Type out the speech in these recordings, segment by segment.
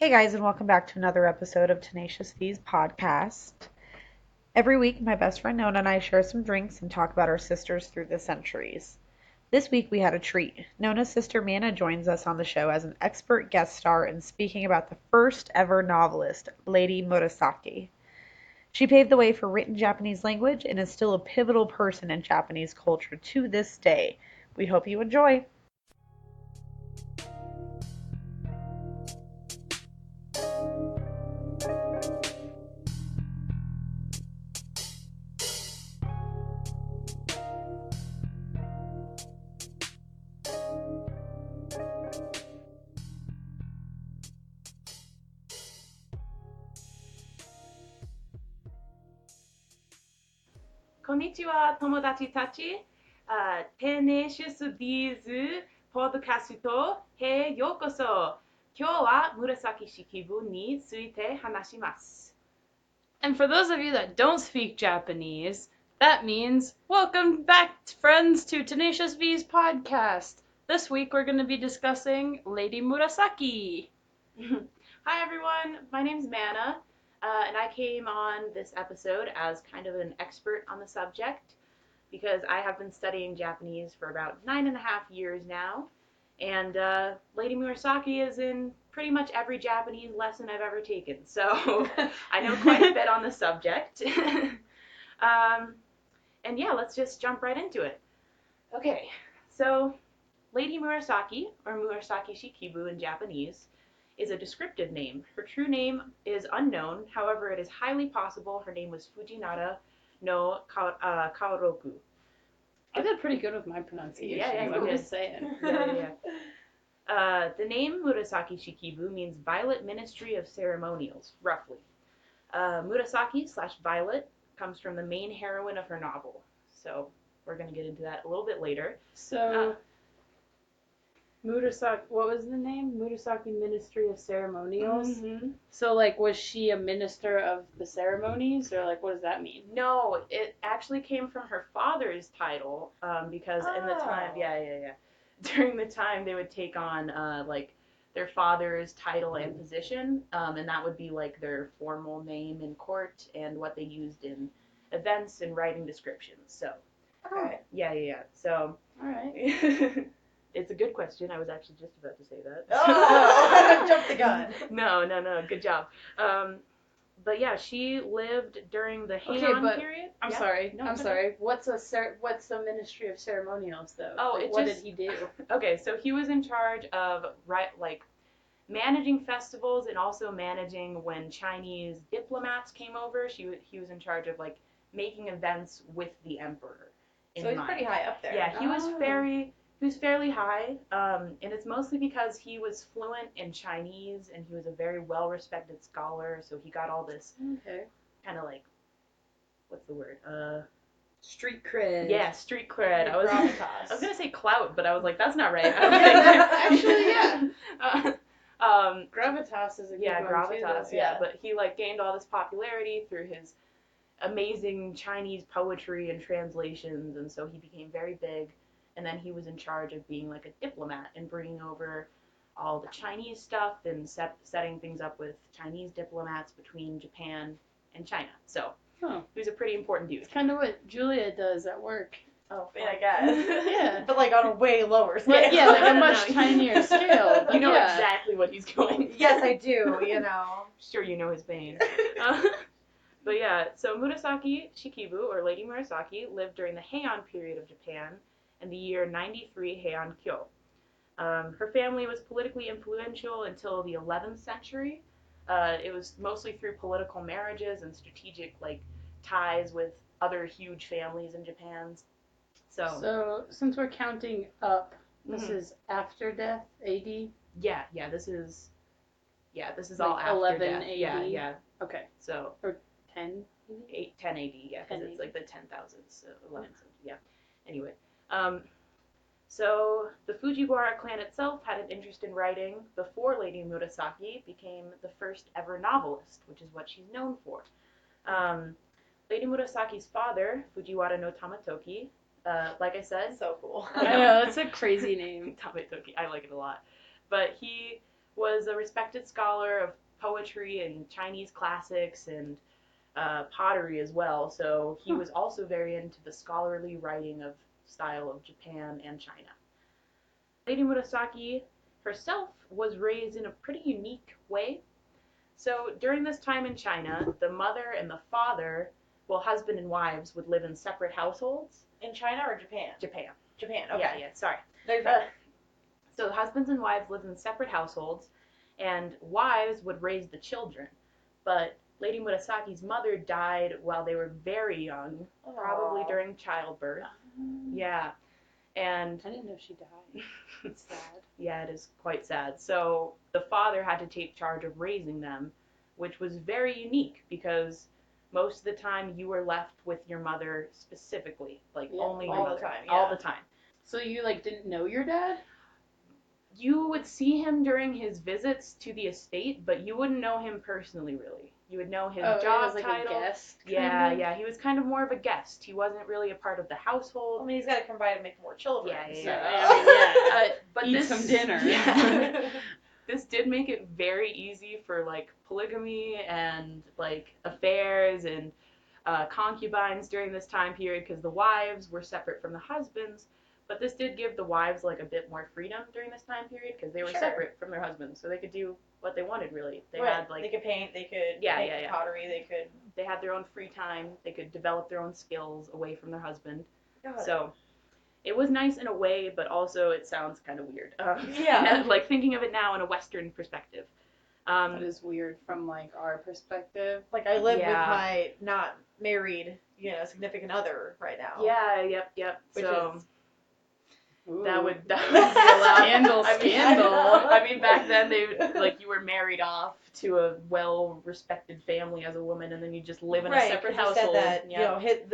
Hey guys, and welcome back to another episode of Tenacious V's podcast. Every week, my best friend Nona and I share some drinks and talk about our sisters through the centuries. This week, we had a treat. Nona's sister Manna joins us on the show as an expert guest star and speaking about the first ever novelist, Lady Murasaki. She paved the way for written Japanese language and is still a pivotal person in Japanese culture to this day. We hope you enjoy. Konnichiwa, tomodachi tachi. Tenacious V's podcastへようこそ。今日は紫式部について話します。And for those of you that don't speak Japanese, that means welcome back, friends, to Tenacious V's podcast. This week we're going to be discussing Lady Murasaki. Hi everyone, my name's Manna, and I came on this episode as kind of an expert on the subject because I have been studying Japanese for about 9.5 years now, and Lady Murasaki is in pretty much every Japanese lesson I've ever taken, so I know quite a bit on the subject. And yeah, let's just jump right into it. Okay, so Lady Murasaki, or Murasaki Shikibu in Japanese, is a descriptive name. Her true name is unknown, however it is highly possible her name was Fujinara no Kaoroku. I did pretty good with my pronunciation. Yeah, I'm just saying. The name Murasaki Shikibu means Violet Ministry of Ceremonials, roughly. Murasaki/Violet comes from the main heroine of her novel. So we're going to get into that a little bit later. So, Murasaki, what was the name? Murasaki Ministry of Ceremonials? Mm-hmm. So, like, was she a minister of the ceremonies, or, like, what does that mean? No, it actually came from her father's title, because in the time, during the time they would take on, like, their father's title and position, and that would be, like, their formal name in court and what they used in events and writing descriptions, so. Okay. Yeah. So. All right. It's a good question. I was actually just about to say that. Oh, jumped the gun. No. Good job. But yeah, she lived during the Heian period. I'm Yeah? sorry. No, I'm it's sorry. What's a Ministry of Ceremonials, though? Oh, like, what did he do? Okay, so he was in charge of managing festivals and also managing when Chinese diplomats came over. He was in charge of like making events with the emperor. So he's pretty high up there. Yeah, he was fairly high, and it's mostly because he was fluent in Chinese and he was a very well-respected scholar, so he got all this kind of like, what's the word? Street cred. Yeah, street cred. I was gonna say clout, but I was like, that's not right. Actually, yeah. Gravitas is a good one gravitas. too, Yeah, but he like gained all this popularity through his amazing Chinese poetry and translations, and so he became very big. And then he was in charge of being like a diplomat and bringing over all the Chinese stuff and setting things up with Chinese diplomats between Japan and China. So he was a pretty important dude. It's kind of what Julia does at work. Oh, I guess. Yeah. But like on a way lower scale. But yeah, like a much tinier scale. You know exactly what he's going. Yes, I do, you know. Sure you know his pain. But yeah, so Murasaki Shikibu, or Lady Murasaki, lived during the Heian period of Japan in the year 93 Heian Kyo. Her family was politically influential until the 11th century. It was mostly through political marriages and strategic like ties with other huge families in Japan. So since we're counting up, this is after death, AD? Yeah, this is like all after 11 death. AD? Yeah. Okay. So 10? 10 AD, yeah, because it's like the 10,000s, so 11th, yeah. Anyway, so the Fujiwara clan itself had an interest in writing before Lady Murasaki became the first ever novelist, which is what she's known for. Lady Murasaki's father, Fujiwara no Tamatoki, like I said, So cool. I know, that's a crazy name. Tamatoki, I like it a lot. But he was a respected scholar of poetry and Chinese classics and pottery as well. So he was also very into the scholarly writing of style of Japan and China. Lady Murasaki herself was raised in a pretty unique way. So during this time in China, the mother and the father, well, husband and wives, would live in separate households. In China or Japan? Japan. Japan, okay. Yeah, sorry. So husbands and wives lived in separate households, and wives would raise the children. But Lady Murasaki's mother died while they were very young, probably during childbirth. Yeah. And I didn't know she died. It's sad. yeah, it is quite sad. So the father had to take charge of raising them, which was very unique because most of the time you were left with your mother specifically, like only your mother, all the time. So you like didn't know your dad? You would see him during his visits to the estate, but you wouldn't know him personally, really. You would know his job like title. A guest. Yeah. He was kind of more of a guest. He wasn't really a part of the household. I mean, he's got to come by to make more children. But eat some dinner. Yeah. This did make it very easy for like polygamy and like affairs and concubines during this time period because the wives were separate from the husbands. But this did give the wives like a bit more freedom during this time period because they were separate from their husbands, so they could do what they wanted really. They had like they could paint, they could make pottery, they had their own free time, they could develop their own skills away from their husband. So it was nice in a way, but also it sounds kind of weird. Like thinking of it now in a Western perspective. That is weird from like our perspective. Like I live with my not married, significant other right now. Yeah, yep. Which so is that would be allowed. Scandal. I mean, back then they like you were married off to a well-respected family as a woman, and then you just live in a separate household. That,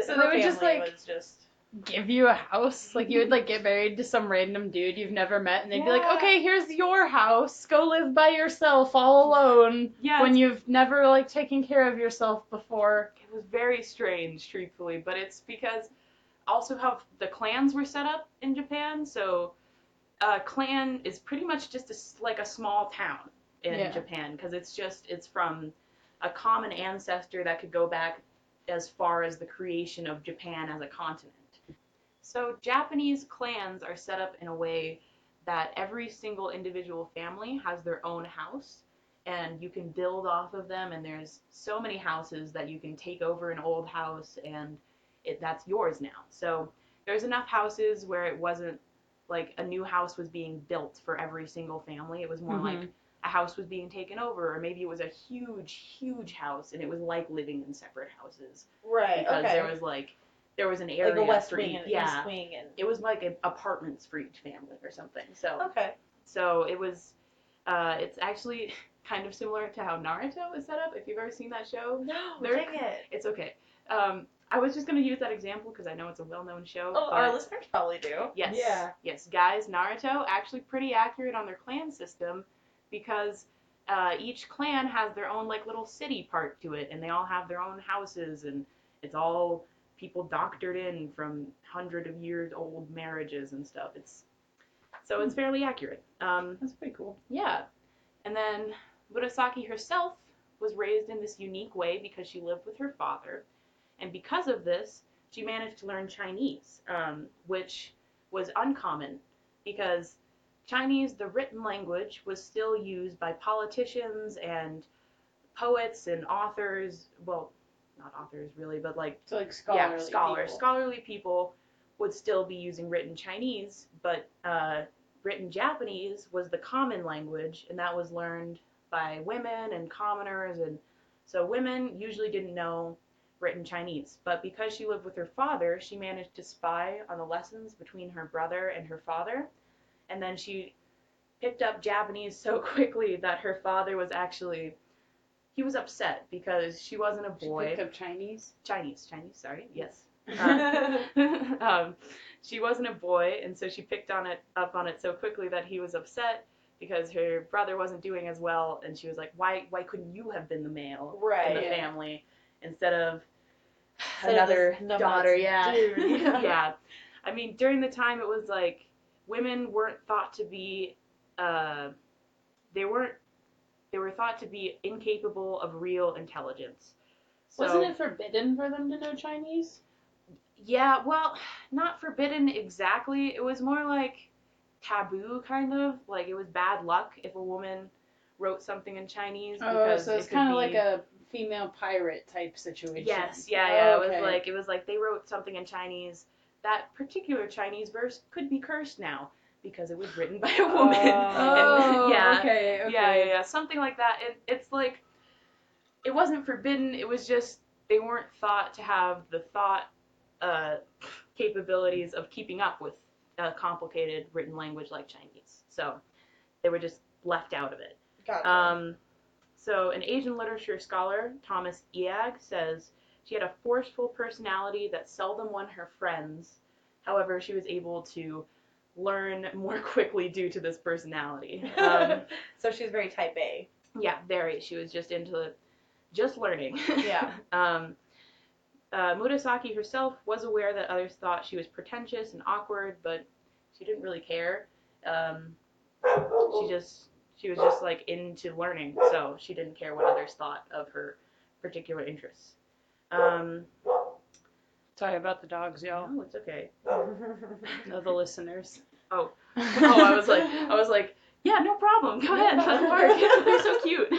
so they would just like was just give you a house. Like you would like get married to some random dude you've never met, and they'd be like, "Okay, here's your house. Go live by yourself, all alone." Yeah, when you've never like taken care of yourself before. It was very strange, truthfully, but it's because also how the clans were set up in Japan. So a clan is pretty much just like a small town in Japan because it's from a common ancestor that could go back as far as the creation of Japan as a continent. So Japanese clans are set up in a way that every single individual family has their own house and you can build off of them, and there's so many houses that you can take over an old house and that's yours now. So there's enough houses where it wasn't like a new house was being built for every single family. It was more like a house was being taken over, or maybe it was a huge house and it was like living in separate houses. Right. Because there was an area like a west for wing and east wing, and it was like apartments for each family or something. So so it was it's actually kind of similar to how Naruto is set up. If you've ever seen that show, dang it. It's okay. I was just going to use that example because I know it's a well-known show. Oh, our listeners probably do. Yes. Yeah. Yes, guys, Naruto, actually pretty accurate on their clan system because each clan has their own like little city part to it, and they all have their own houses, and it's all people doctored in from hundreds of years old marriages and stuff. It's fairly accurate. That's pretty cool. Yeah. And then Murasaki herself was raised in this unique way because she lived with her father. And because of this, she managed to learn Chinese, which was uncommon because Chinese, the written language, was still used by politicians and poets and authors. Well, not authors really, but like scholarly people would still be using written Chinese, but written Japanese was the common language, and that was learned by women and commoners, and so women usually didn't know written Chinese. But because she lived with her father, she managed to spy on the lessons between her brother and her father, and then she picked up Japanese so quickly that her father was he was upset because she wasn't a boy. She picked up Chinese? Chinese, sorry, yes. She wasn't a boy, and so she picked up on it so quickly that he was upset because her brother wasn't doing as well, and she was like, why couldn't you have been the male in the family instead of another daughter? Yeah. I mean, during the time it was like women weren't thought to be they were thought to be incapable of real intelligence. So, Wasn't it forbidden for them to know Chinese? Yeah, well, not forbidden exactly. It was more like taboo, kind of. Like, it was bad luck if a woman wrote something in Chinese because so it's it could kind of be... like a female pirate type situation. Yes, yeah. Okay. It was like they wrote something in Chinese. That particular Chinese verse could be cursed now because it was written by a woman. Okay. Yeah. Something like that. It's like, it wasn't forbidden. It was just they weren't thought to have the thought capabilities of keeping up with a complicated written language like Chinese. So they were just left out of it. Gotcha. So an Asian literature scholar, Thomas Eag, says she had a forceful personality that seldom won her friends. However, she was able to learn more quickly due to this personality. So she's very type A. Yeah, very. She was just into just learning. Yeah. Murasaki herself was aware that others thought she was pretentious and awkward, but she didn't really care. She was just like into learning, so she didn't care what others thought of her particular interests. Sorry about the dogs, y'all. No, it's okay. No, the listeners. Oh, I was like, yeah, no problem. Go ahead, let them bark. They're so cute.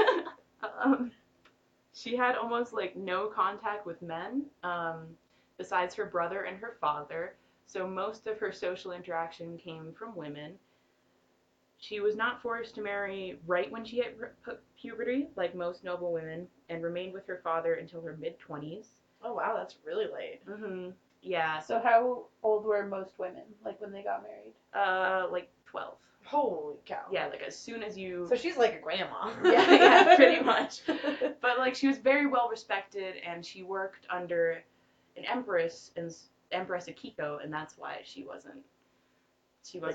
She had almost like no contact with men, besides her brother and her father. So most of her social interaction came from women. She was not forced to marry right when she hit puberty, like most noble women, and remained with her father until her mid-20s. Oh, wow, that's really late. Mm-hmm. Yeah. So how old were most women, like when they got married? Like 12. Holy cow. Yeah, like as soon as you... So she's like a grandma. yeah, pretty much. But like she was very well respected, and she worked under an empress, Empress Akiko, and that's why she wasn't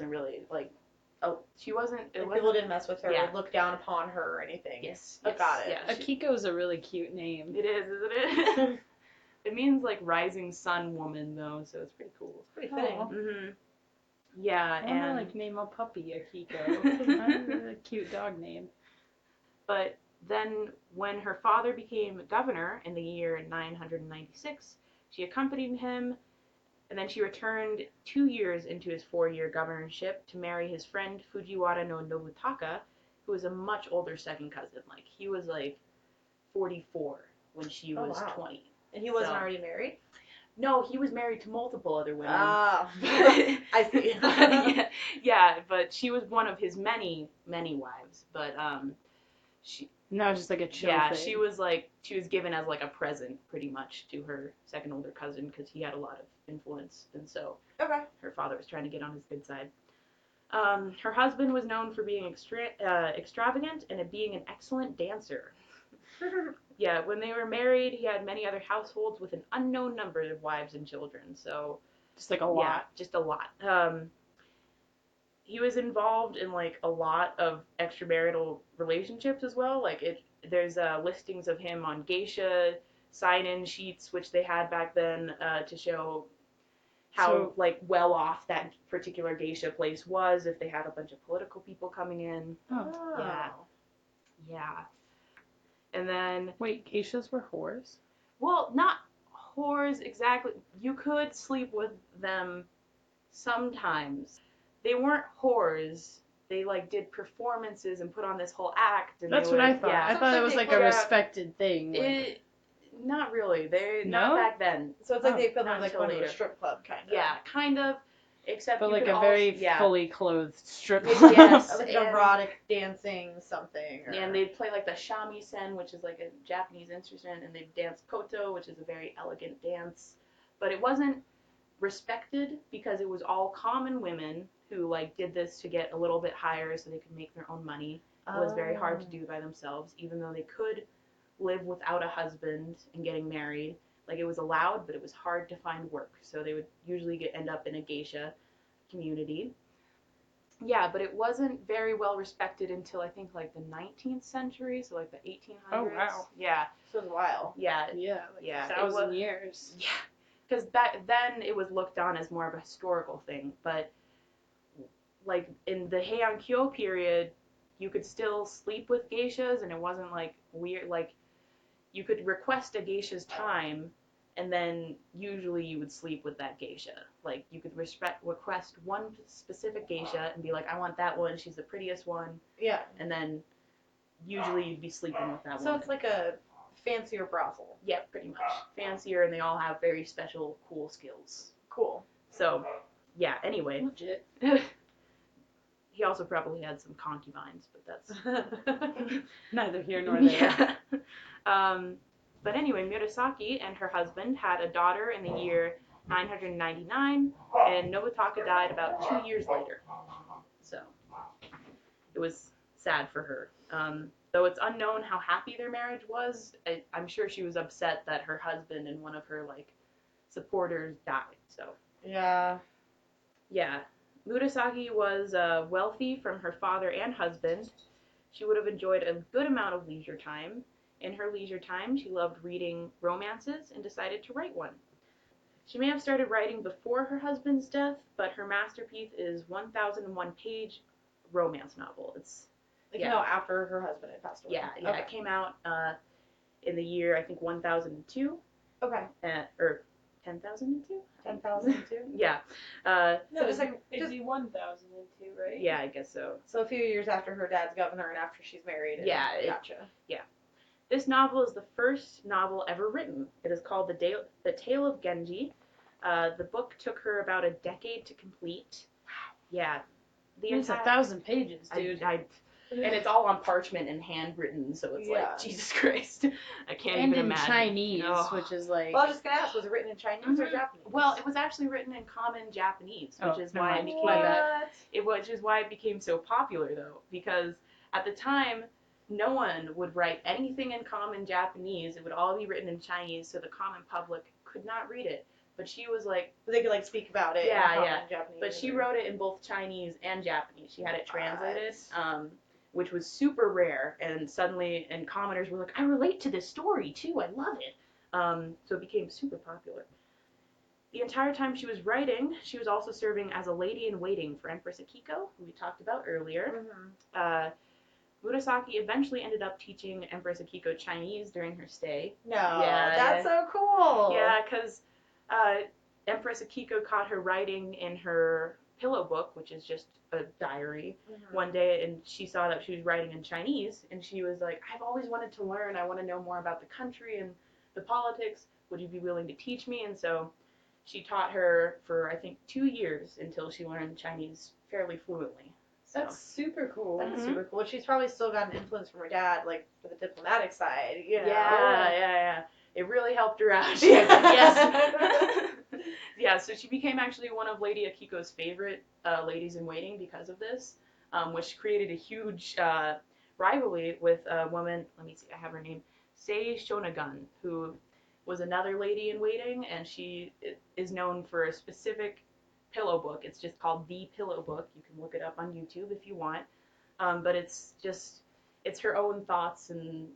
really like... Oh, she wasn't... People didn't mess with her Yeah. or look down upon her or anything. Yes. Oh, got it. Yeah, Akiko's a really cute name. It is, isn't it? It means like rising sun woman, though, so it's pretty cool. Pretty fitting. Aw. Mm-hmm. Yeah, I and... want to name a puppy Akiko. A cute dog name. But then when her father became governor in the year 996, she accompanied him, and then she returned 2 years into his 4-year governorship to marry his friend Fujiwara no Nobutaka, who was a much older second cousin. Like, he was like 44 when she was 20. And he wasn't already married? No, he was married to multiple other women. Ah, I see. yeah, but she was one of his many, many wives. But she... No, just like a chill Yeah, thing. she was given as like a present pretty much to her second older cousin because he had a lot of influence, and so her father was trying to get on his good side. Her husband was known for being extravagant and being an excellent dancer. Yeah, when they were married, he had many other households with an unknown number of wives and children. So just like a lot. Yeah, just a lot. He was involved in like a lot of extramarital relationships as well. Like there's listings of him on geisha sign-in sheets, which they had back then to show how like well off that particular geisha place was if they had a bunch of political people coming in. Oh. Yeah. And then... Wait, geishas were whores? Well, not whores exactly. You could sleep with them sometimes. They weren't whores. They like did performances and put on this whole act. And that's what I thought. Yeah. I thought it was like a respected thing. Not really. Not back then. So it's like the equivalent of like going to a strip club, kind of. Yeah, kind of. Except but you like could a very fully clothed strip club. Yes, like erotic dancing something. Or... And they'd play like the shamisen, which is like a Japanese instrument, and they'd dance koto, which is a very elegant dance. But it wasn't respected because it was all common women who like did this to get a little bit higher so they could make their own money. It was very hard to do by themselves, even though they could live without a husband and getting married. Like, it was allowed, but it was hard to find work. So they would usually end up in a geisha community. Yeah, but it wasn't very well respected until, I think, like the 19th century, so like the 1800s. Oh, wow. Yeah. So it was a while. Yeah. Yeah, like 1,000 years. Yeah. Because back then it was looked on as more of a historical thing. But, like, in the Heian Kyo period, you could still sleep with geishas, and it wasn't like weird. Like you could request a geisha's time, and then usually you would sleep with that geisha. Like you could request one specific geisha and be like, I want that one. She's the prettiest one. Yeah. And then usually you'd be sleeping with that one. So it's like a fancier brothel. Yeah, pretty much. Fancier, and they all have very special, cool skills. Cool. So, yeah, anyway. Legit. He also probably had some concubines, but that's... Neither here nor there. Yeah. But anyway, Murasaki and her husband had a daughter in the year 999, and Nobutaka died about 2 years later. So, it was sad for her. Though it's unknown how happy their marriage was, I'm sure she was upset that her husband and one of her, like, supporters died, so. Yeah. Yeah. Murasaki was wealthy from her father and husband. She would have enjoyed a good amount of leisure time. In her leisure time, she loved reading romances and decided to write one. She may have started writing before her husband's death, but her masterpiece is 1,001-page romance novel. It's after her husband had passed away. Yeah, Okay. It came out in the year, I think, 1002. Okay. Or 10,002? 10,002? Yeah. So No, just like it'd be 1002, right? Yeah, I guess so. So a few years after her dad's governor and after she's married. And Yeah. Gotcha. This novel is the first novel ever written. It is called The Tale of Genji. The book took her about a decade to complete. Wow. Yeah. It's 1,000 pages, dude. And it's all on parchment and handwritten, so it's like, Jesus Christ. I can't and even in imagine. Chinese, Oh. which is like... Well, I was just going to ask, was it written in Chinese or Japanese? Well, it was actually written in common Japanese, which is why it became which is why it became so popular, though, because at the time, no one would write anything in common Japanese. It would all be written in Chinese, so the common public could not read it. But she was like... They could, like, speak about it in common Japanese. But she wrote it in both Chinese and Japanese. She had it translated, which was super rare. And suddenly, commoners were like, I relate to this story, too. I love it. So it became super popular. The entire time she was writing, she was also serving as a lady-in-waiting for Empress Akiko, who we talked about earlier. Mm-hmm. Murasaki eventually ended up teaching Empress Akiko Chinese during her stay. No, that's so cool. Yeah, because Empress Akiko caught her writing in her pillow book, which is just a diary, one day, and she saw that she was writing in Chinese, and she was like, I've always wanted to learn. I want to know more about the country and the politics. Would you be willing to teach me? And so she taught her for, I think, 2 years until she learned Chinese fairly fluently. So. That's super cool. That's super cool. She's probably still got an influence from her dad, like, for the diplomatic side, you know? Yeah. It really helped her out. She was like, yes. Yeah, so she became actually one of Lady Akiko's favorite ladies-in-waiting because of this, which created a huge rivalry with a woman, let me see, I have her name, Sei Shonagon, who was another lady-in-waiting, and she is known for a specific pillow book. It's just called The Pillow Book. You can look it up on YouTube if you want. But it's her own thoughts and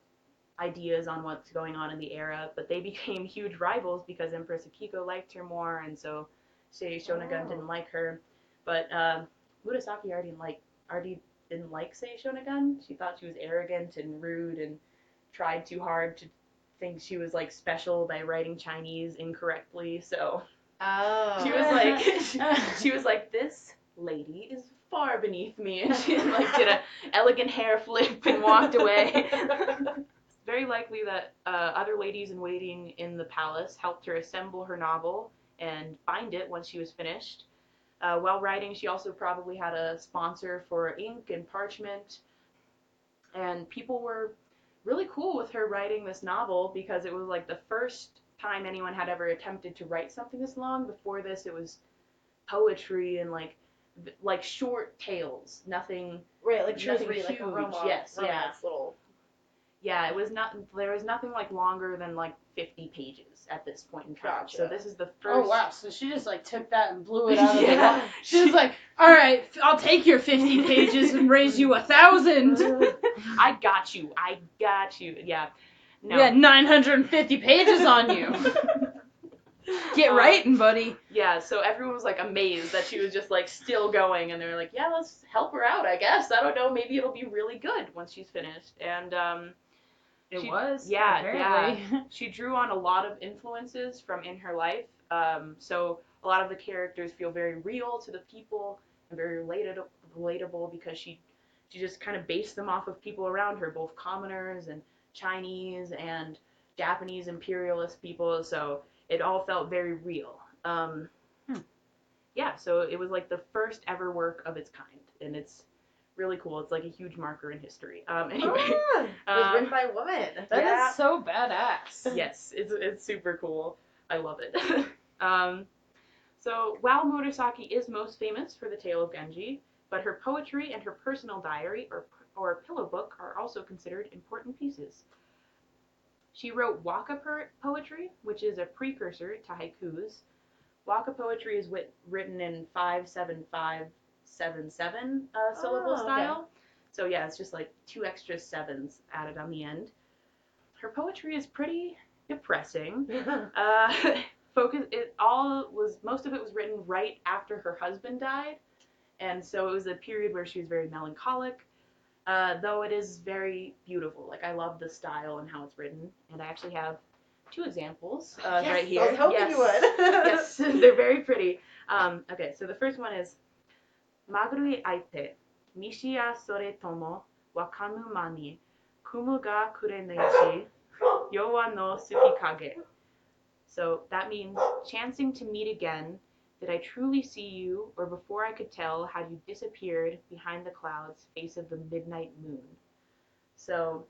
ideas on what's going on in the era. But they became huge rivals because Empress Akiko liked her more, and so Sei Shonagon didn't like her. But Murasaki already didn't like Sei Shonagon. She thought she was arrogant and rude and tried too hard to think she was like special by writing Chinese incorrectly. So she was like, this lady is far beneath me, and she like did a elegant hair flip and walked away. It's very likely that other ladies-in-waiting in the palace helped her assemble her novel and bind it once she was finished. While writing, she also probably had a sponsor for ink and parchment, and people were really cool with her writing this novel because it was like the first time anyone had ever attempted to write something this long. Before this, it was poetry and like short tales, nothing. Right, like she was nothing reading like a huge. romance, Yes, little. Yeah, it was not. There was nothing like longer than like 50 pages at this point in time. Gotcha. So this is the first. Oh wow! So she just like took that and blew it out of the Yeah. water. She was like, "All right, I'll take your 50 pages and raise you 1,000." I got you. Yeah. No. We had 950 pages on you. Get writing, buddy. Yeah, so everyone was like amazed that she was just like still going, and they were like, yeah, let's help her out, I guess. I don't know, maybe it'll be really good once she's finished. And It she, was, yeah, apparently. yeah. She drew on a lot of influences from in her life. So a lot of the characters feel very real to the people and very relatable because she just kind of based them off of people around her, both commoners and Chinese and Japanese imperialist people. So it all felt very real. Yeah, so it was like the first ever work of its kind, and it's really cool. It's like a huge marker in history. Anyway, It was written by a woman. That is so badass. Yes, it's super cool. I love it. So while Murasaki is most famous for the tale of Genji, but her poetry and her personal diary or pillow book are also considered important pieces. She wrote waka poetry, which is a precursor to haikus. Waka poetry is written in 5-7-5-7-7 syllable style. So yeah, it's just like 2 extra sevens added on the end. Her poetry is pretty depressing. Most of it was written right after her husband died, and so it was a period where she was very melancholic. Though it is very beautiful. Like, I love the style and how it's written, and I actually have 2 examples right here. I was hoping you would. Yes, they're very pretty. Okay, so the first one is Magurui aite, Mishiya sore tomo, wakamu mani, kumu ga kureneishi, yowa no tsukikage. So that means, chancing to meet again, did I truly see you, or before I could tell, had you disappeared behind the clouds, face of the midnight moon? So,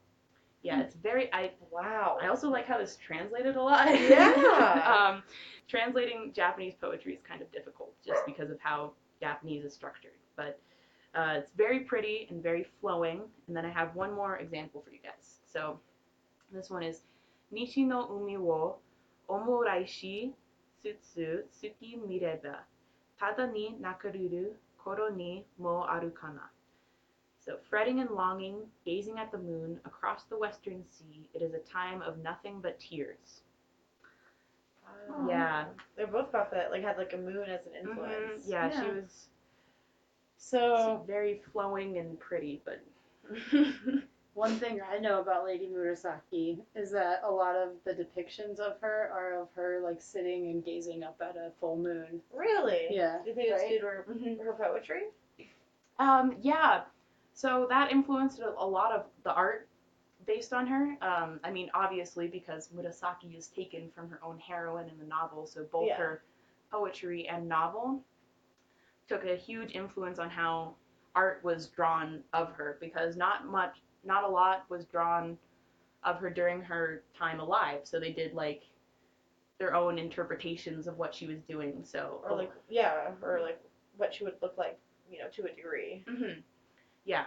yeah, it's very, Wow. I also like how this translated a lot. Yeah. Translating Japanese poetry is kind of difficult, just because of how Japanese is structured. But it's very pretty and very flowing. And then I have one more example for you guys. So, this one is Nishi no umi wo omuraishi tsutsu tsuki mireba, tada ni nakaruru koro ni mo aru kana. So, fretting and longing, gazing at the moon, across the western sea, it is a time of nothing but tears. Yeah. They're both about that, like, had like a moon as an influence. Mm-hmm. Yeah, she was So, very flowing and pretty, but one thing I know about Lady Murasaki is that a lot of the depictions of her are of her, like, sitting and gazing up at a full moon. Really? Yeah. Do you think it's right? due to her poetry? Yeah. So that influenced a lot of the art based on her. I mean, obviously, because Murasaki is taken from her own heroine in the novel, so both her poetry and novel took a huge influence on how art was drawn of her, because not a lot was drawn of her during her time alive. So they did like their own interpretations of what she was doing. So Or like what she would look like, to a degree. Mm-hmm. Yeah.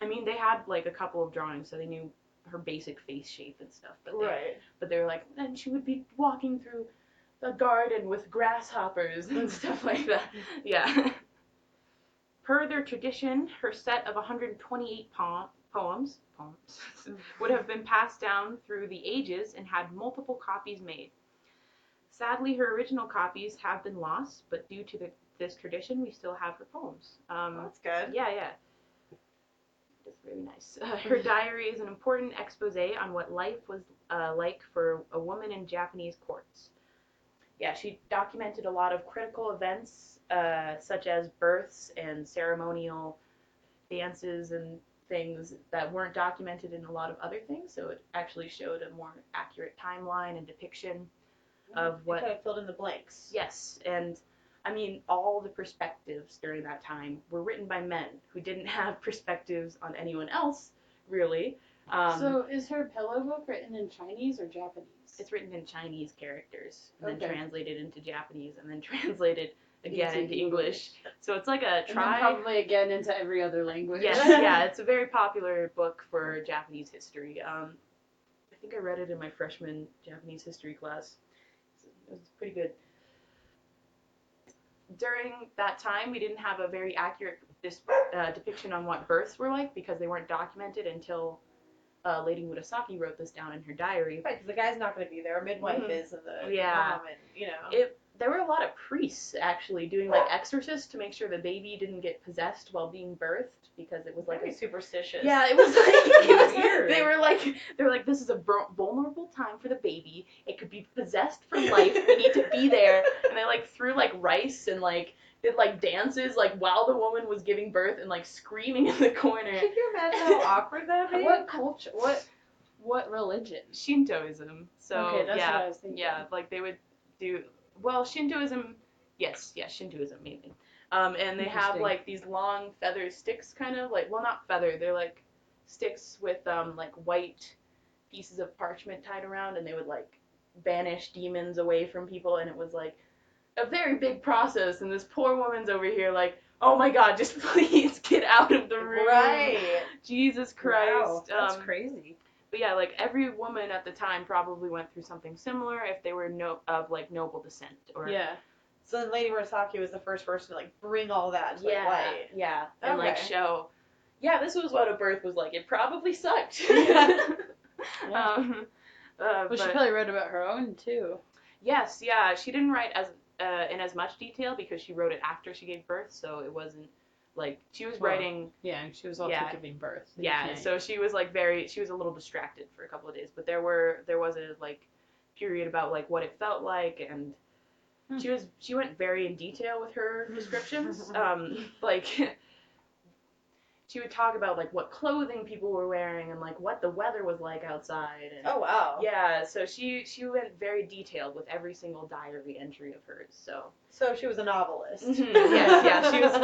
I mean, they had like a couple of drawings, so they knew her basic face shape and stuff. But they were like, then she would be walking through the garden with grasshoppers and stuff like that. Yeah. Per their tradition, her set of 128 poems would have been passed down through the ages and had multiple copies made. Sadly, her original copies have been lost, but due to this tradition, we still have her poems. That's good. Yeah. It's very nice. Her diary is an important expose on what life was like for a woman in Japanese courts. Yeah, she documented a lot of critical events, such as births and ceremonial dances and things that weren't documented in a lot of other things. So it actually showed a more accurate timeline and depiction of what. It kind of filled in the blanks. Yes, and I mean, all the perspectives during that time were written by men who didn't have perspectives on anyone else, really. So is her pillow book written in Chinese or Japanese? It's written in Chinese characters, and then translated into Japanese, and then translated again into English. So it's like a try. And then probably again into every other language. Yes, yeah, it's a very popular book for Japanese history. I think I read it in my freshman Japanese history class. It was pretty good. During that time, we didn't have a very accurate depiction on what births were like, because they weren't documented until Lady Murasaki wrote this down in her diary. Right, because the guy's not going to be there. A midwife is, and the mom, and There were a lot of priests actually doing like exorcists to make sure the baby didn't get possessed while being birthed, because it was like very superstitious. Yeah, it was like Weird. they were like this is a vulnerable time for the baby. It could be possessed for life. We need to be there. And they like threw like rice and like did like dances like while the woman was giving birth and like screaming in the corner. Can you imagine how awkward that would be? What culture? What religion? Shintoism. So Okay, that's yeah, what I was thinking. yeah, like they would do Shintoism. Yes, Shintoism mainly. And they have like these long feather sticks, kind of like, well, not feather, they're like sticks with like white pieces of parchment tied around, and they would like banish demons away from people, and it was like a very big process. And this poor woman's over here like, oh my God, just please get out of the room. Right. Jesus Christ. Wow, that's crazy. But yeah, like every woman at the time probably went through something similar if they were of like noble descent or Yeah. So then Lady Murasaki was the first person to like bring all that to light. Yeah, and like Okay. show. Yeah, this was what a birth was like. It probably sucked. Yeah. Well, she probably wrote about her own too. Yes, yeah. She didn't write as in as much detail because she wrote it after she gave birth, so it wasn't like she was writing. Yeah, and she was also giving birth. Yeah, so she was like she was a little distracted for a couple of days, but there was a like period about like what it felt like, and she went very in detail with her descriptions. Like she would talk about like what clothing people were wearing and like what the weather was like outside. And, oh wow. Yeah, so she went very detailed with every single diary entry of hers. So she was a novelist. Yes, yeah, she was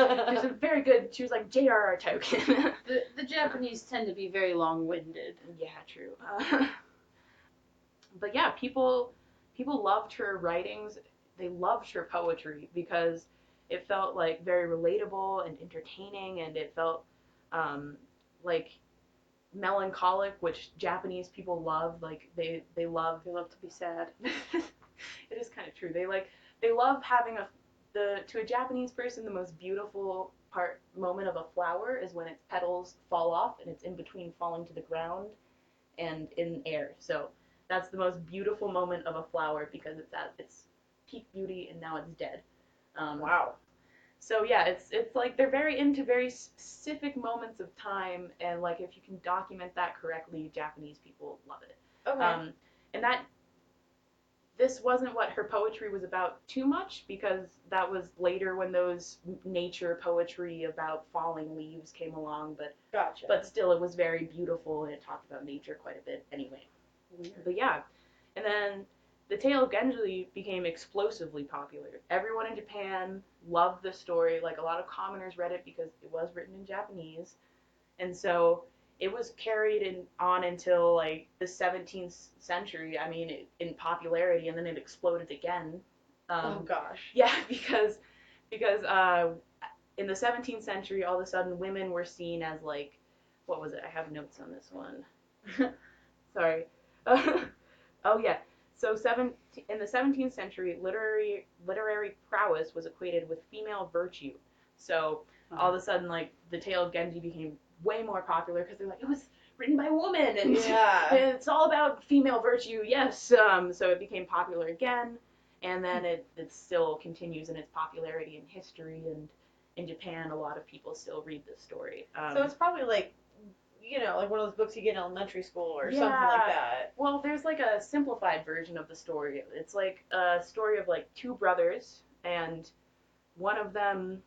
a very good. She was like J.R.R. Tolkien. The Japanese tend to be very long-winded. Yeah, true. But yeah, people loved her writings. They loved her poetry because it felt like very relatable and entertaining, and it felt like melancholic, which Japanese people love. Like they love to be sad. It is kind of true. They love having to a Japanese person, the most beautiful moment of a flower is when its petals fall off and it's in between falling to the ground and in air. So that's the most beautiful moment of a flower because it's at its peak beauty and now it's dead. Wow. So yeah, it's like they're very into very specific moments of time, and like if you can document that correctly, Japanese people love it. Okay. And this wasn't what her poetry was about too much, because that was later when those nature poetry about falling leaves came along, but Gotcha. But still, it was very beautiful, and it talked about nature quite a bit anyway. Weird. But yeah, and then the tale of Genji became explosively popular. Everyone in Japan loved the story. Like, a lot of commoners read it because it was written in Japanese. And so it was carried on until, like, the 17th century, I mean, in popularity, and then it exploded again. Oh, gosh. Yeah, because in the 17th century, all of a sudden, women were seen as, like, what was it? I have notes on this one. Sorry. Oh, yeah. So in the 17th century, literary prowess was equated with female virtue. So all of a sudden, like, the tale of Genji became way more popular because they're like, it was written by a woman, and it's all about female virtue. Yes. So it became popular again, and then it still continues in its popularity in history, and in Japan, a lot of people still read this story. So it's probably like, like one of those books you get in elementary school or something like that. Well, there's like a simplified version of the story. It's like a story of like two brothers, and one of them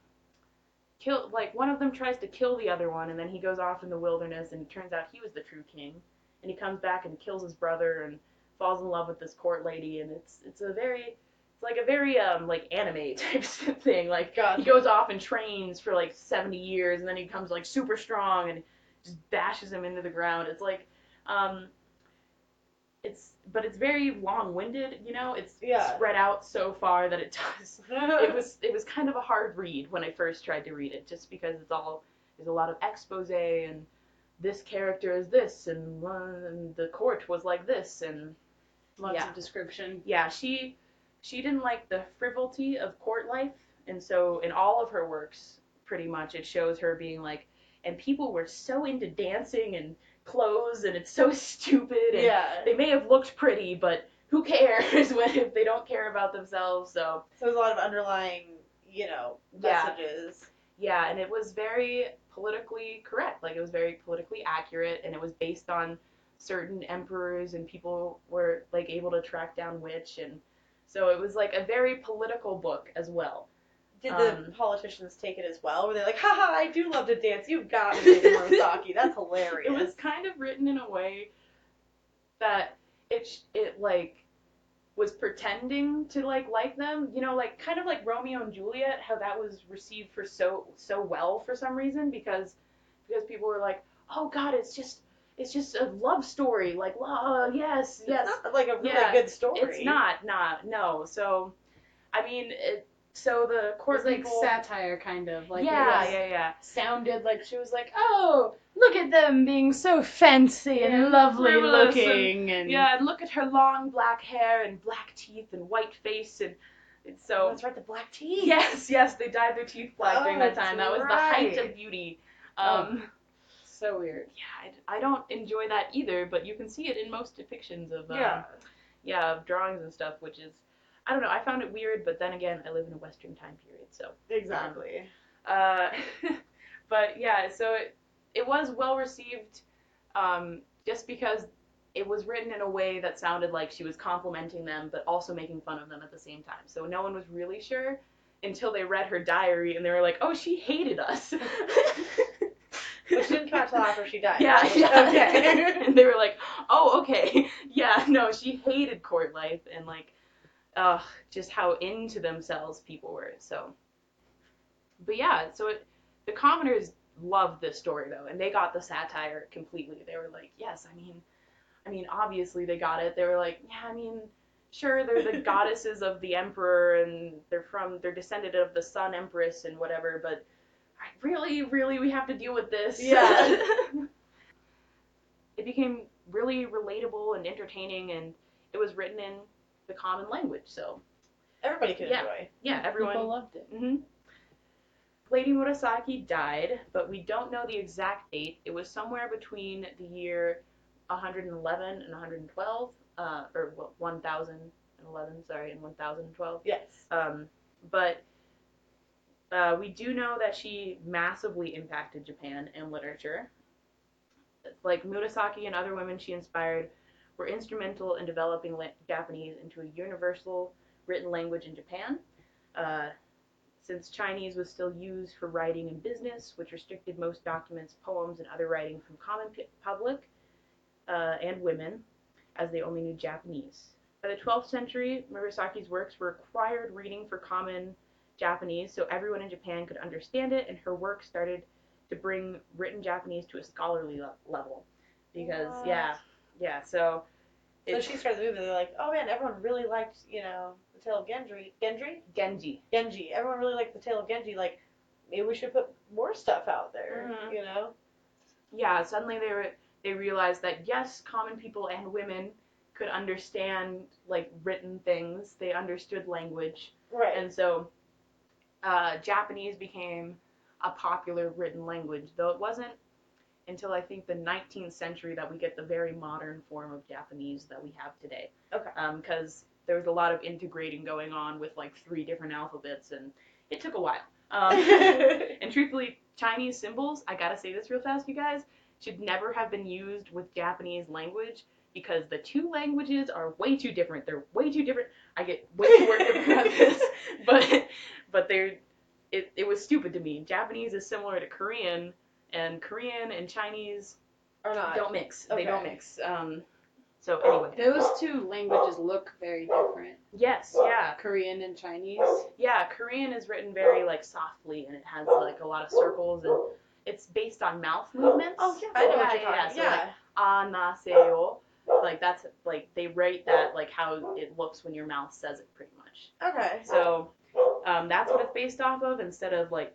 tries to kill the other one, and then he goes off in the wilderness, and it turns out he was the true king, and he comes back and kills his brother and falls in love with this court lady, and it's like a very like anime type thing. Like, Gotcha. He goes off and trains for like 70 years, and then he becomes like super strong and just bashes him into the ground. It's like, but it's very long-winded, It's spread out so far that it does. It was kind of a hard read when I first tried to read it, just because there's a lot of expose, and this character is this, and the court was like this, and lots of description. Yeah, she didn't like the frivolity of court life, and so in all of her works, pretty much, it shows her being like, and people were so into dancing and clothes, and it's so stupid, and Yeah. they may have looked pretty, but who cares if they don't care about themselves, so. So there's a lot of underlying, messages. Yeah, and it was very politically correct. Like, it was very politically accurate, and it was based on certain emperors, and people were, like, able to track down which, and so it was, like, a very political book as well. Did the politicians take it as well? Were they like, haha, I do love to dance, you've got me, Lady Murasaki, that's hilarious. It was kind of written in a way that it like, was pretending to like them, like kind of like Romeo and Juliet, how that was received for so well for some reason, because people were like, oh God, it's just a love story, like, yes. It's not like a really good story. It's not, no. So, I mean, so the court It's like people, satire, kind of. Like, yeah. Sounded like she was like, oh, look at them being so fancy and lovely frivolous looking. And and look at her long black hair and black teeth and white face, and so. That's right, the black teeth. Yes, they dyed their teeth black during that time. That was the height of beauty. So weird. Yeah, I don't enjoy that either, but you can see it in most depictions of of drawings and stuff, which is, I don't know, I found it weird, but then again, I live in a Western time period, so. Exactly. But yeah, so it was well received, just because it was written in a way that sounded like she was complimenting them, but also making fun of them at the same time. So no one was really sure until they read her diary, and they were like, oh, she hated us. Which didn't come out till after she died. Yeah. Okay. And they were like, oh, okay. Yeah, no, she hated court life, and like, just how into themselves people were, so. But yeah, so the commoners loved this story, though, and they got the satire completely. They were like, yes, I mean, obviously they got it. They were like, yeah, I mean, sure, they're the goddesses of the emperor, and they're descended of the sun empress and whatever, but really, we have to deal with this. Yeah. It became really relatable and entertaining, and it was written in the common language, so. Everybody could enjoy. Yeah, everyone. People loved it. Mm-hmm. Lady Murasaki died, but we don't know the exact date. It was somewhere between the year 111 and 112, or 1011, and 1012. Yes. But we do know that she massively impacted Japan and literature. Like Murasaki and other women she inspired were instrumental in developing Japanese into a universal written language in Japan. Since Chinese was still used for writing and business, which restricted most documents, poems, and other writing from common public and women, as they only knew Japanese. By the 12th century, Murasaki's works were required reading for common Japanese, so everyone in Japan could understand it, and her work started to bring written Japanese to a scholarly level. Because, so... So she started the movie, they're like, oh man, everyone really liked, the Tale of Genji. Genji. Everyone really liked the Tale of Genji, like, maybe we should put more stuff out there, Yeah, suddenly they realized that, yes, common people and women could understand, like, written things. They understood language. Right. And so Japanese became a popular written language, though it wasn't until I think the 19th century that we get the very modern form of Japanese that we have today. Okay. Because there was a lot of integrating going on with like 3 different alphabets, and it took a while. And truthfully, Chinese symbols, I gotta say this real fast, you guys, should never have been used with Japanese language, because the 2 languages are way too different. They're way too different. I get way too worked up about this, but it was stupid to me. Japanese is similar to Korean, and Korean and Chinese don't mix. Okay. They don't mix. So anyway. Those 2 languages look very different. Yes, yeah. Korean and Chinese. Yeah, Korean is written very like softly, and it has like a lot of circles, and it's based on mouth movements. Oh yeah, I know what you're talking about. So like anaseo, like that's like they rate that like how it looks when your mouth says it, pretty much. Okay. So that's what it's based off of, instead of like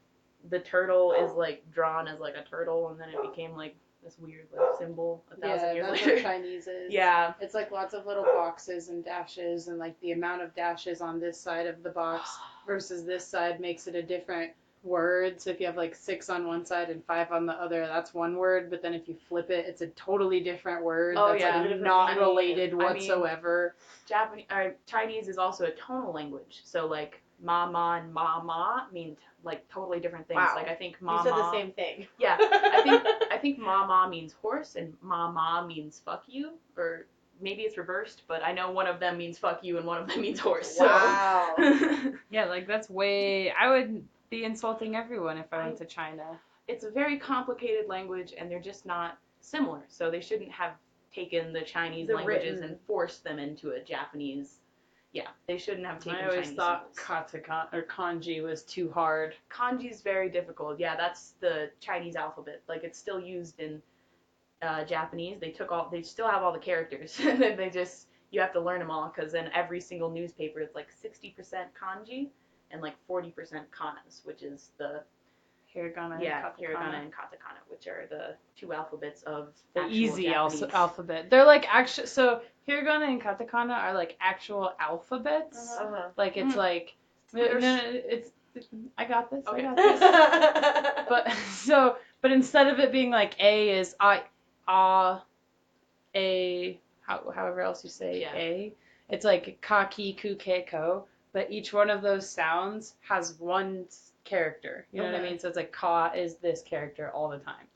the turtle is like drawn as like a turtle, and then it became like this weird like symbol 1,000 years that's later. what Chinese is. Yeah. It's like lots of little boxes and dashes, and like the amount of dashes on this side of the box versus this side makes it a different word. So if you have like 6 on one side and 5 on the other, that's one word. But then if you flip it, it's a totally different word Oh, that's yeah. like not related I mean, whatsoever. Chinese is also a tonal language. So like ma ma and ma ma mean like totally different things. Wow. Like I think You ma said ma. the same thing. Yeah, I think ma ma means horse and ma ma means fuck you, or maybe it's reversed, but I know one of them means fuck you and one of them means horse. So. Wow. Yeah, like that's way. I would be insulting everyone if I went to China. It's a very complicated language, and they're just not similar. So they shouldn't have taken the Chinese languages and forced them into a Japanese. Yeah, they shouldn't have taken. I always Chinese thought symbols. katakana or kanji was too hard. Kanji is very difficult. Yeah, that's the Chinese alphabet. Like it's still used in Japanese. They still have all the characters. They just you have to learn them all because in every single newspaper it's like 60% kanji and like 40% kanas, which is the Hiragana hiragana and katakana, which are the 2 alphabets of the actual easy Japanese. alphabet. They're like actual. So hiragana and katakana are like actual alphabets. Uh-huh. Like it's like no, it's. I got this. Okay. I got this. But instead of it being like A is A, however else you say A, it's like ka, ki, ku, ke, ko. But each one of those sounds has one character. You know what I mean? So it's like ka is this character all the time.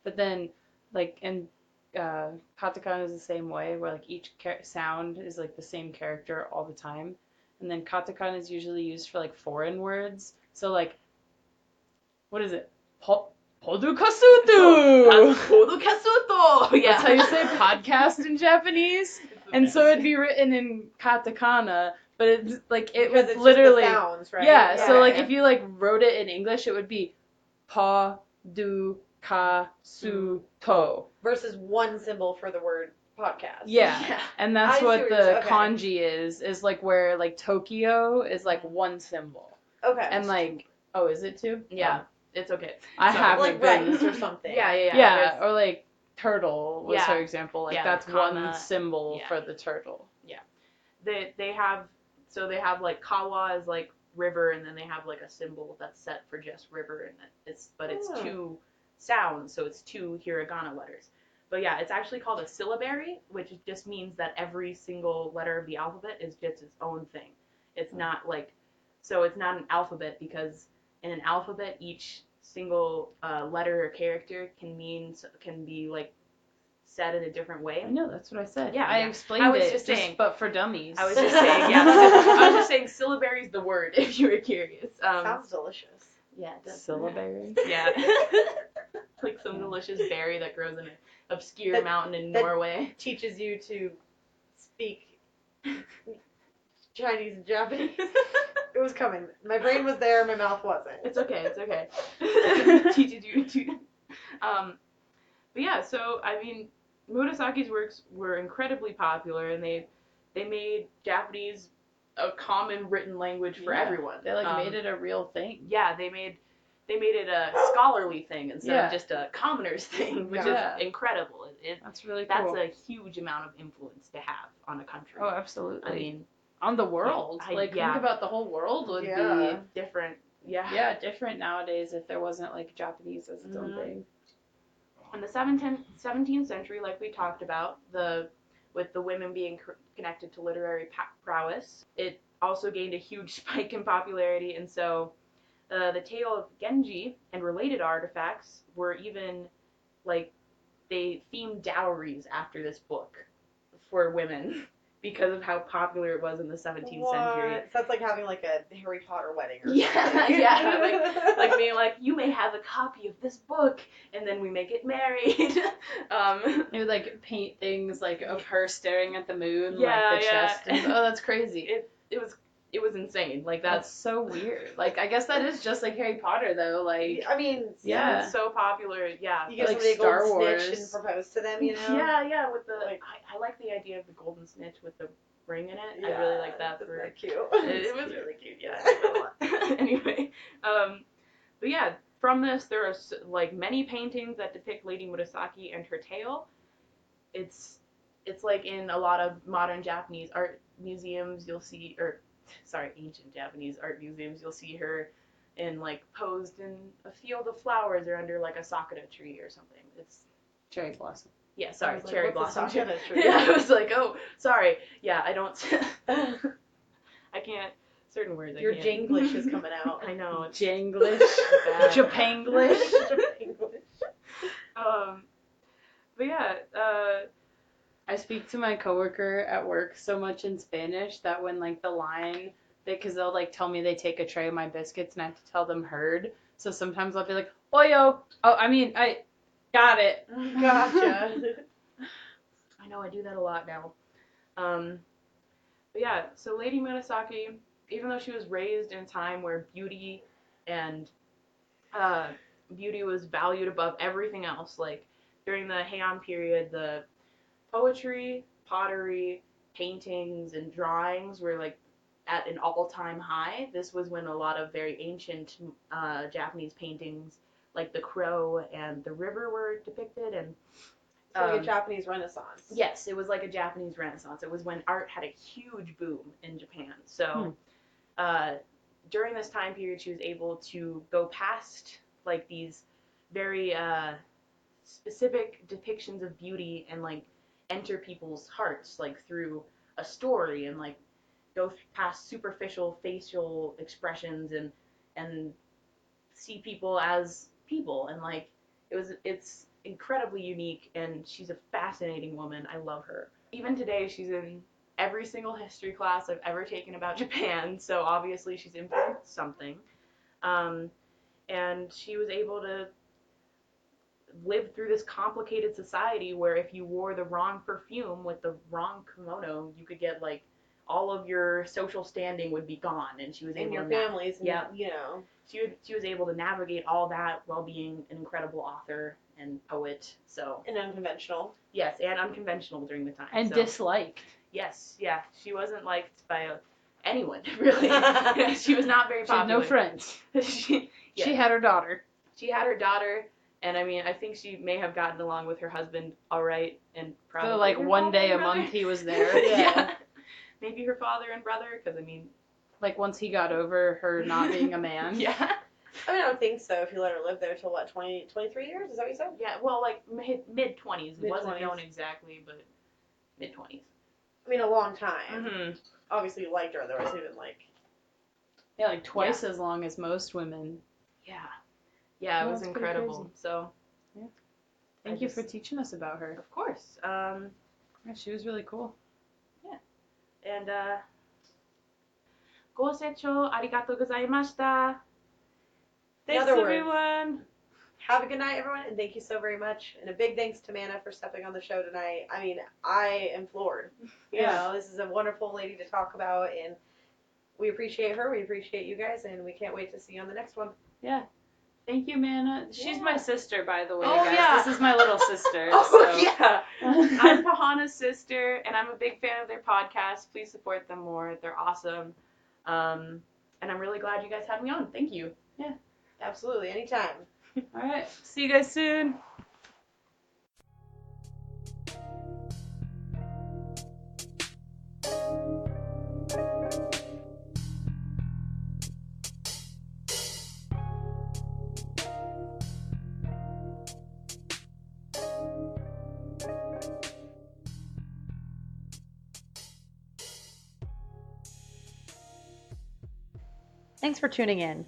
But then, like, and katakana is the same way, where like each sound is like the same character all the time. And then katakana is usually used for like foreign words. So like, what is it? Podukasutu! Podukasuto! Yeah. That's how you say podcast in Japanese. And so it'd be written in katakana, but it's like it because would it's literally just the sounds, right? Yeah, so like if you like wrote it in English, it would be pa du ka su to versus one symbol for the word podcast. Yeah. And that's I what see what the you're saying. Okay. kanji is like where like Tokyo is like one symbol. Okay. And like oh, is it two? Yeah. It's okay. I haven't like been rice or something. Yeah. or like turtle was her example. Like that's kana, one symbol for the turtle. Yeah. They have like kawa is like river, and then they have like a symbol that's set for just river, and it's 2 sounds, so it's 2 hiragana letters. But yeah, it's actually called a syllabary, which just means that every single letter of the alphabet is just its own thing. It's not like so it's not an alphabet because in an alphabet each single letter or character can be like said in a different way. I know, that's what I said. Yeah, I explained was it, just saying, but for dummies. I was just saying, I was just saying syllabary is the word, if you were curious. Sounds delicious. Yeah, it does. Syllabary? Yeah. Like some delicious berry that grows in an obscure mountain in Norway. Teaches you to speak Chinese and Japanese. It was coming. My brain was there, my mouth wasn't. It's okay. Teaches you to. But yeah, so I mean, Murasaki's works were incredibly popular, and they made Japanese a common written language for everyone. They like made it a real thing. Yeah, they made it a scholarly thing instead of just a commoner's thing, which is incredible. That's really cool. That's a huge amount of influence to have on a country. Oh, absolutely. I mean, on the world. Think about the whole world would be different. Yeah. Yeah, different nowadays if there wasn't like Japanese as its own thing. In the 17th century, like we talked about, with the women being connected to literary prowess, it also gained a huge spike in popularity, and so the tale of Genji and related artifacts were even like they themed dowries after this book for women because of how popular it was in the 17th century. So that's like having like a Harry Potter wedding or something. Yeah, like being like, you may have a copy of this book, and then we make it married. They would like paint things like of her staring at the moon, like the chest. And, oh, that's crazy. It was insane. Like that's so weird. Like I guess that is just like Harry Potter though. Like I mean, it's so popular. Yeah, you get like somebody Star a golden Wars. snitch and propose to them, you know? Yeah. With the I like the idea of the golden snitch with the ring in it. I really like that. That's very cute. It was really cute. Yeah, I liked it a lot. Anyway, but yeah, from this there are like many paintings that depict Lady Murasaki and her tale. It's like in a lot of modern Japanese art museums you'll see, ancient Japanese art museums, you'll see her and like posed in a field of flowers or under like a sakura tree or something. It's Cherry blossom. yeah, sorry, like, cherry what's a blossom. sakura tree? Yeah, I was like, oh, sorry. Yeah, I don't. I can't. Certain words I Your can't. Janglish is coming out. I know. It's Janglish. bad. Japanglish. But yeah, I speak to my coworker at work so much in Spanish that when like the line, because they'll like tell me they take a tray of my biscuits and I have to tell them herd. So sometimes I'll be like, "Oyo." Oh, I mean, I got it. Gotcha. I know I do that a lot now. But yeah, so Lady Murasaki, even though she was raised in a time where beauty and beauty was valued above everything else, like during the Heian period, the poetry, pottery, paintings, and drawings were like at an all-time high. This was when a lot of very ancient Japanese paintings, like the crow and the river, were depicted, and It's like a Japanese Renaissance. yes, it was like a Japanese Renaissance. It was when art had a huge boom in Japan. So during this time period, she was able to go past like these very specific depictions of beauty and like enter people's hearts like through a story and like go past superficial facial expressions and see people as people, and like it's incredibly unique, and she's a fascinating woman. I love her. Even today she's in every single history class I've ever taken about Japan, so obviously she's influenced something. And she was able to live through this complicated society where if you wore the wrong perfume with the wrong kimono, you could get like all of your social standing would be gone, and she was able And your to families, yeah, you know. she was able to navigate all that while being an incredible author and poet. So And unconventional. yes, and unconventional during the time. And so, disliked. yes, yeah, she wasn't liked by anyone really. She was not very She had popular. no friends. she had her daughter. She had her daughter, and I mean, I think she may have gotten along with her husband all right, and probably So like her one father day a and brother. month he was there. Yeah. Maybe her father and brother, because I mean, Like once he got over her not being a man. yeah. I mean, I don't think so if you let her live there till what, 23 years? Is that what you said? Yeah, well, like mid-20s. It wasn't 20s. known exactly, but mid-20s. I mean, a long time. Mm-hmm. Obviously, you liked her, otherwise you didn't like. Yeah, like twice as long as most women. Yeah. Yeah, it Well, was that's pretty incredible. crazy. So. Yeah. Thank you for teaching us about her. Of course. Yeah, she was really cool. And,ご清聴ありがとうございました. In Thanks, other words, everyone. have a good night, everyone, and thank you so very much. And a big thanks to Manna for stepping on the show tonight. I mean, I am floored. You know, this is a wonderful lady to talk about, and we appreciate her. We appreciate you guys, and we can't wait to see you on the next one. Yeah. Thank you, Manna. She's my sister, by the way, Oh, guys. yeah. This is my little sister. Oh, so. yeah. I'm Pahana's sister, and I'm a big fan of their podcast. Please support them more. They're awesome. And I'm really glad you guys had me on. Thank you. Yeah. Absolutely, anytime. All right. See you guys soon. Thanks for tuning in.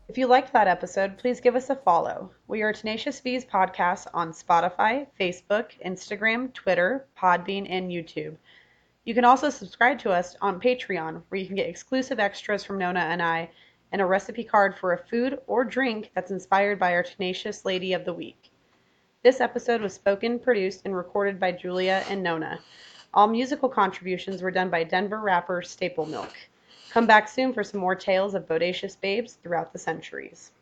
If you liked that episode, please give us a follow. We are Tenacious V's podcast on Spotify, Facebook, Instagram, Twitter, Podbean, and YouTube. You can also subscribe to us on Patreon, where you can get exclusive extras from Nona and I, and a recipe card for a food or drink that's inspired by our Tenacious Lady of the Week. This episode was spoken, produced, and recorded by Julia and Nona. All musical contributions were done by Denver rapper Staple Milk. Come back soon for some more tales of bodacious babes throughout the centuries.